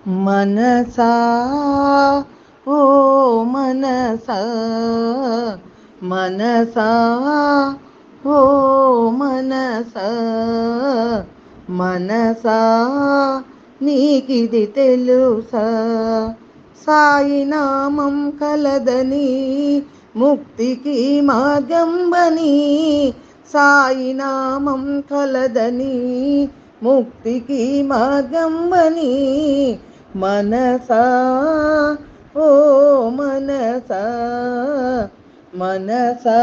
మనసా ఓ మనసా మనసా ఓ మనసా మనసా నీకిది తెలుసా సాయి నామం కలదని ముక్తికి మార్గంబని సాయి నామం కలదని ముక్తికి మార్గంబని మనసా ఓ మనసా మనసా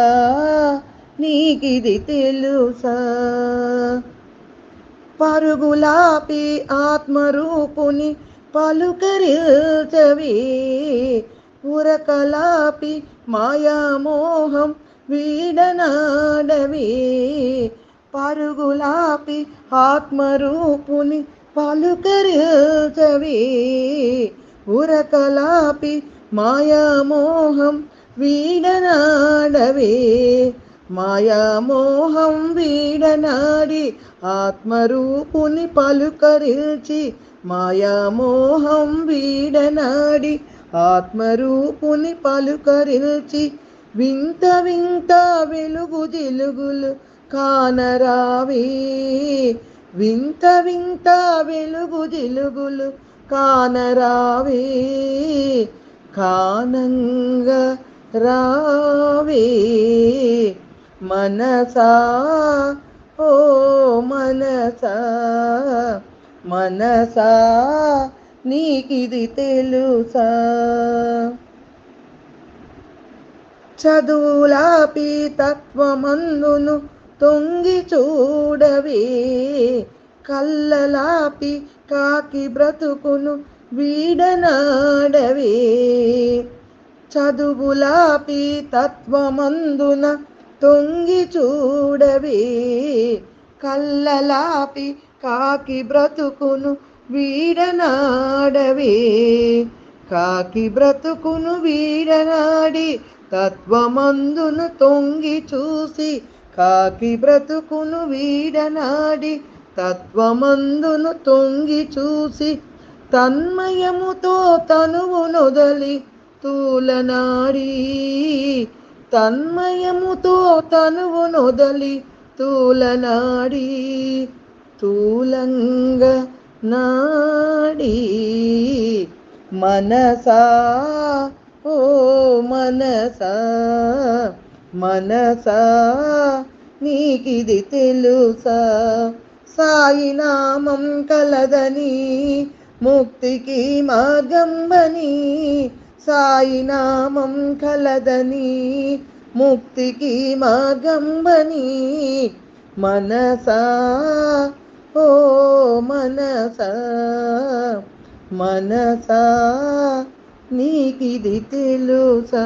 నీకిది తెలుసా పరుగులాపి ఆత్మరూపుని పలుకరిల్చవే ఉరకలాపి మాయామోహం వీడనాడవే పరుగులాపి ఆత్మరూపుని పలుకరిల్చవే ఉరకలాపి మాయామోహం వీడనాడవే మాయామోహం వీడనాడి ఆత్మరూపుని పలుకరిల్చి మాయామోహం వీడనాడి ఆత్మరూపుని పలుకరిల్చి వింత వింత వెలుగు జిలుగులు కానరావే వింత వింత వెలుగు జిలుగులు కానరావే కానంగ రావే మనసా ఓ మనసా మనసా నీకిది తెలుసా చదువులాపి తత్వమందును తొంగి చూడవే కళ్ళలాపి కాకి బ్రతుకును వీడనాడవే చదువులాపి తత్వమందున తొంగి చూడవే కళ్ళలాపి కాకి బ్రతుకును వీడనాడవే కాకి బ్రతుకును వీడనాడి తత్వమందును తొంగి చూసి కాకి బ్రతుకును వీడనాడి తత్వమందును తొంగి చూసి తన్మయముతో తనువు నొదలి తూలనాడి తన్మయముతో తనువు నొదలి తూలనాడి తూలంగ నాడి మనసా ఓ మనసా మనసా నీకిది తెలుసా సాయి నామం కలదని ముక్తికి మార్గంబని సాయి నామం కలదని ముక్తికి మార్గంబని మనసా ఓ మనసా మనసా నీకిది తెలుసా.